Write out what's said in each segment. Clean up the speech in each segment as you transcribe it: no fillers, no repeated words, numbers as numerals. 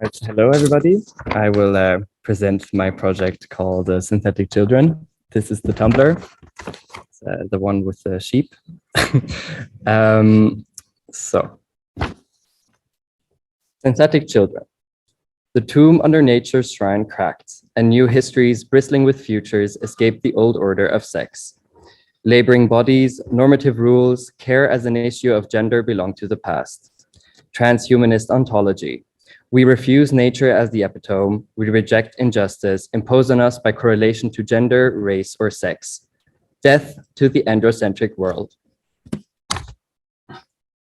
Right, hello, everybody. I will present my project called Synthetic Children. This is the Tumblr, the one with the sheep. Synthetic Children. The tomb under nature's shrine cracked, and new histories bristling with futures escaped the old order of sex. Laboring bodies, normative rules, care as an issue of gender belong to the past. Transhumanist ontology. We refuse nature as the epitome. We reject injustice imposed on us by correlation to gender, race, or sex. Death to the androcentric world.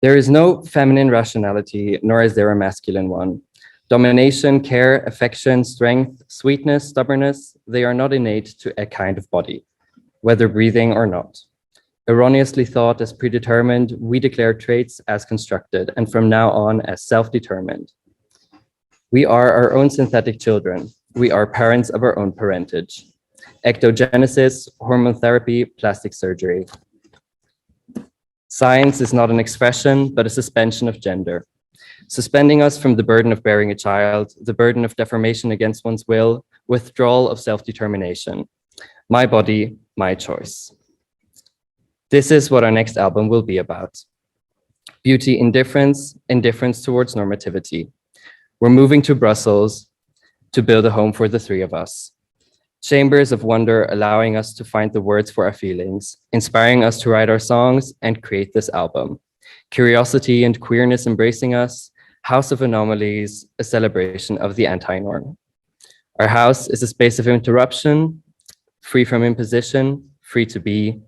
There is no feminine rationality, nor is there a masculine one. Domination, care, affection, strength, sweetness, stubbornness, they are not innate to a kind of body, whether breathing or not. Erroneously thought as predetermined, we declare traits as constructed, and from now on as self-determined. We are our own synthetic children. We are parents of our own parentage. Ectogenesis, hormone therapy, plastic surgery. Science is not an expression, but a suspension of gender, suspending us from the burden of bearing a child, the burden of deformation against one's will, withdrawal of self-determination. My body, my choice. This is what our next album will be about. Beauty indifference, indifference towards normativity. We're moving to Brussels to build a home for the three of us. Chambers of wonder allowing us to find the words for our feelings, inspiring us to write our songs and create this album. Curiosity and queerness embracing us, house of anomalies, a celebration of the anti-norm. Our house is a space of interruption, free from imposition, free to be,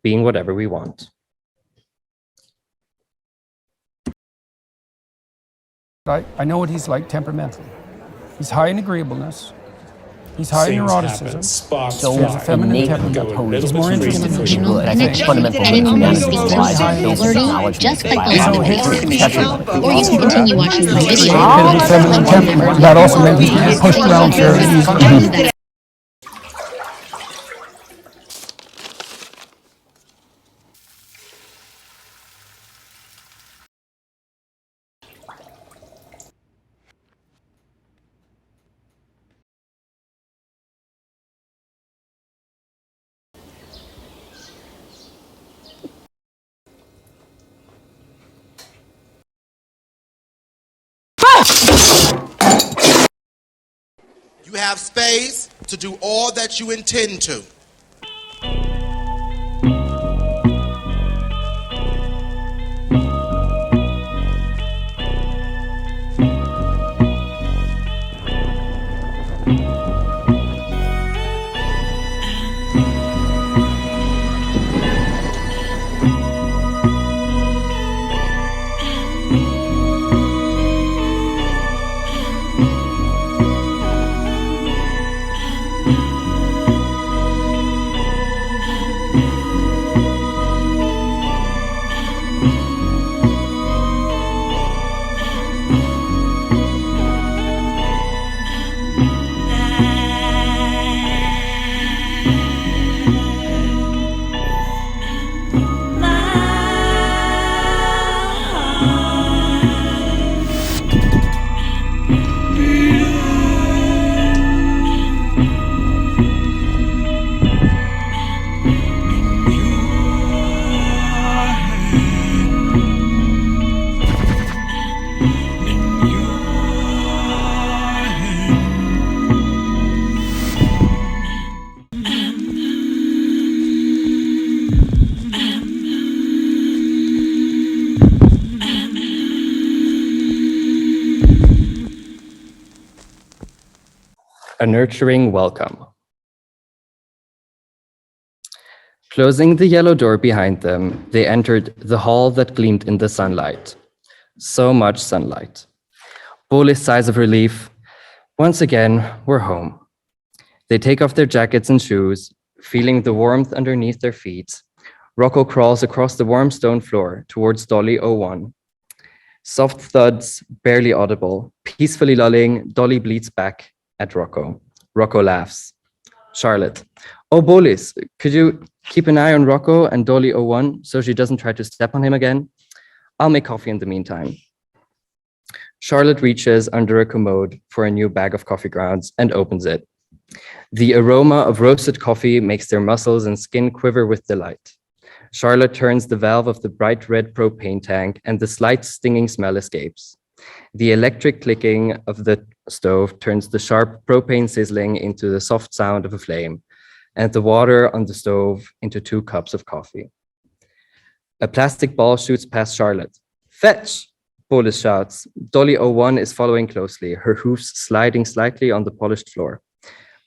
being whatever we want. I know what he's like temperamentally. He's high in agreeabiliness. He's high in neuroticism. So there's a feminine temperament. He's more interested in people. I think fundamental humanity lies in basic knowledge just by biology. or you can continue watching the video. Feminine temperament. That also meant he can be pushed around very easily. You have space to do all that you intend to. A nurturing welcome. Closing the yellow door behind them, they entered the hall that gleamed in the sunlight. So much sunlight. Bullish sighs of relief. Once again, we're home. They take off their jackets and shoes, feeling the warmth underneath their feet. Rocco crawls across the warm stone floor towards Dolly 01. Soft thuds, barely audible. Peacefully lulling, Dolly bleats back at Rocco. Rocco laughs. Charlotte. Oh, Bolis, could you keep an eye on Rocco and Dolly 01 so she doesn't try to step on him again? I'll make coffee in the meantime. Charlotte reaches under a commode for a new bag of coffee grounds and opens it. The aroma of roasted coffee makes their muscles and skin quiver with delight. Charlotte turns the valve of the bright red propane tank and the slight stinging smell escapes. The electric clicking of the stove turns the sharp propane sizzling into the soft sound of a flame, and the water on the stove into 2 cups of coffee. A plastic ball shoots past Charlotte. Fetch! Bolus shouts. Dolly 01 is following closely, her hoofs sliding slightly on the polished floor.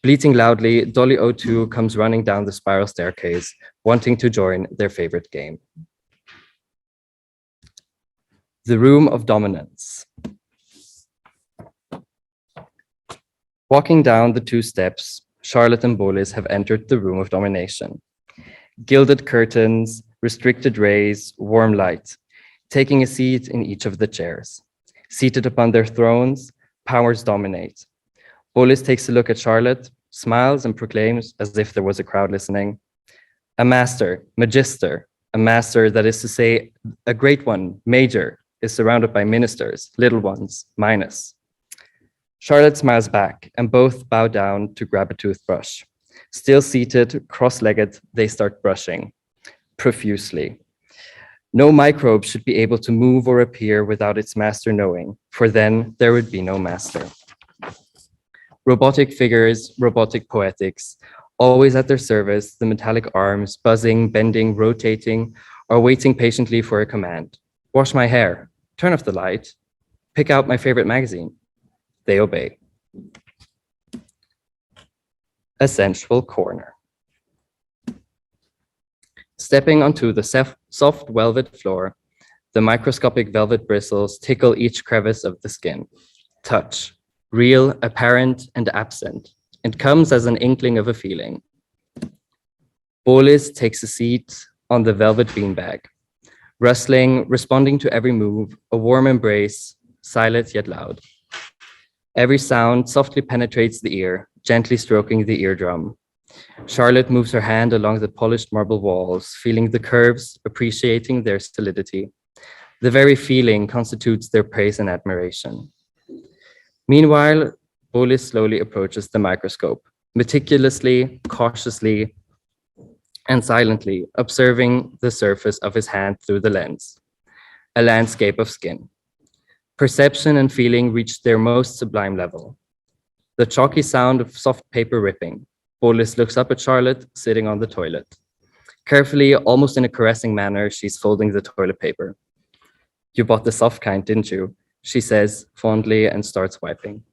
Bleating loudly, Dolly 02 comes running down the spiral staircase, wanting to join their favorite game. The Room of Dominance. Walking down the 2 steps, Charlotte and Bolus have entered the Room of Domination. Gilded curtains, restricted rays, warm light, taking a seat in each of the chairs. Seated upon their thrones, powers dominate. Bolus takes a look at Charlotte, smiles and proclaims, as if there was a crowd listening, a master, magister, a master, that is to say, a great one, major, is surrounded by ministers, little ones, minus. Charlotte smiles back, and both bow down to grab a toothbrush. Still seated, cross-legged, they start brushing, profusely. No microbe should be able to move or appear without its master knowing, for then there would be no master. Robotic figures, robotic poetics, always at their service, the metallic arms, buzzing, bending, rotating, are waiting patiently for a command. Wash my hair, turn off the light, pick out my favorite magazine. They obey. A sensual corner. Stepping onto the soft velvet floor, the microscopic velvet bristles tickle each crevice of the skin. Touch, real, apparent, and absent, and comes as an inkling of a feeling. Bolus takes a seat on the velvet beanbag, rustling, responding to every move, a warm embrace, silent yet loud. Every sound softly penetrates the ear, gently stroking the eardrum. Charlotte moves her hand along the polished marble walls, feeling the curves, appreciating their solidity. The very feeling constitutes their praise and admiration. Meanwhile, Bolus slowly approaches the microscope, meticulously, cautiously, and silently observing the surface of his hand through the lens, a landscape of skin. Perception and feeling reach their most sublime level. The chalky sound of soft paper ripping. Bolus looks up at Charlotte, sitting on the toilet. Carefully, almost in a caressing manner, she's folding the toilet paper. You bought the soft kind, didn't you? She says fondly and starts wiping.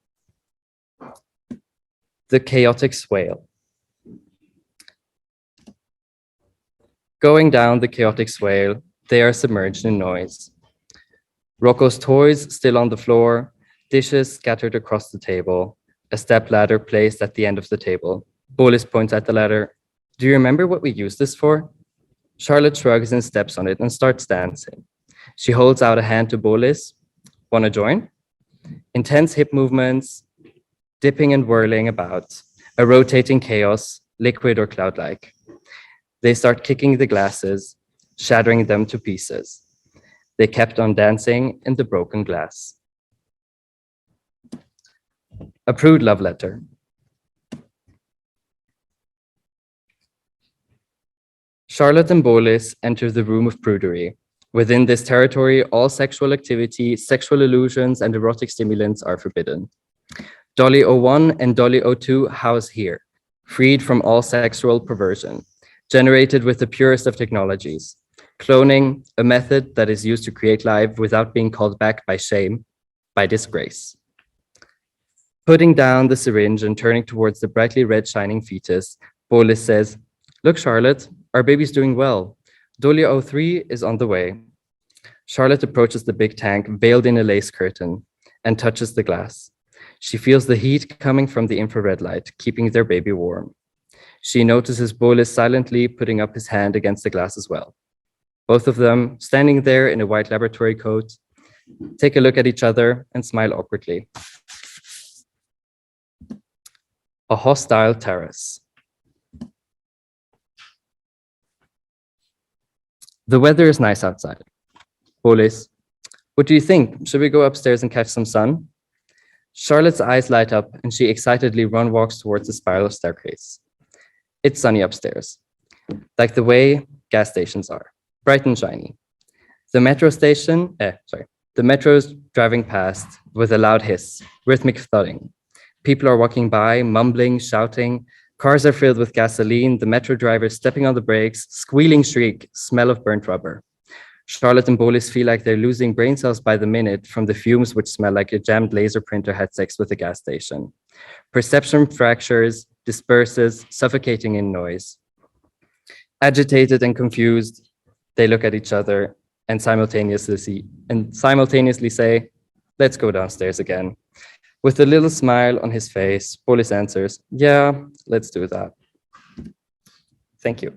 The chaotic swale. Going down the chaotic swale, they are submerged in noise. Rocco's toys still on the floor, dishes scattered across the table, a step ladder placed at the end of the table. Bolus points at the ladder. Do you remember what we used this for? Charlotte shrugs and steps on it and starts dancing. She holds out a hand to Bolus. Want to join? Intense hip movements, dipping and whirling about, a rotating chaos, liquid or cloud-like. They start kicking the glasses, shattering them to pieces. They kept on dancing in the broken glass. A prude love letter. Charlotte and Bolus enter the room of prudery. Within this territory, all sexual activity, sexual illusions, and erotic stimulants are forbidden. Dolly 01 and Dolly 02 house here, freed from all sexual perversion, generated with the purest of technologies. Cloning, a method that is used to create life without being called back by shame, by disgrace. Putting down the syringe and turning towards the brightly red shining fetus, Bolus says, look, Charlotte, our baby's doing well. Dolly 03 is on the way. Charlotte approaches the big tank, veiled in a lace curtain, and touches the glass. She feels the heat coming from the infrared light, keeping their baby warm. She notices Bolus silently putting up his hand against the glass as well. Both of them, standing there in a white laboratory coat, take a look at each other and smile awkwardly. A hostile terrace. The weather is nice outside. Bolus, What do you think? Should we go upstairs and catch some sun? Charlotte's eyes light up and she excitedly walks towards the spiral staircase. It's sunny upstairs, like the way gas stations are, bright and shiny. The metro's driving past with a loud hiss, rhythmic thudding. People are walking by, mumbling, shouting. Cars are filled with gasoline, the metro driver stepping on the brakes, squealing shriek, smell of burnt rubber. Charlotte and Bolis feel like they're losing brain cells by the minute from the fumes which smell like a jammed laser printer had sex with a gas station. Perception fractures, disperses, suffocating in noise. Agitated and confused, they look at each other and simultaneously say, let's go downstairs again. With a little smile on his face, Bolis answers, yeah, let's do that. Thank you.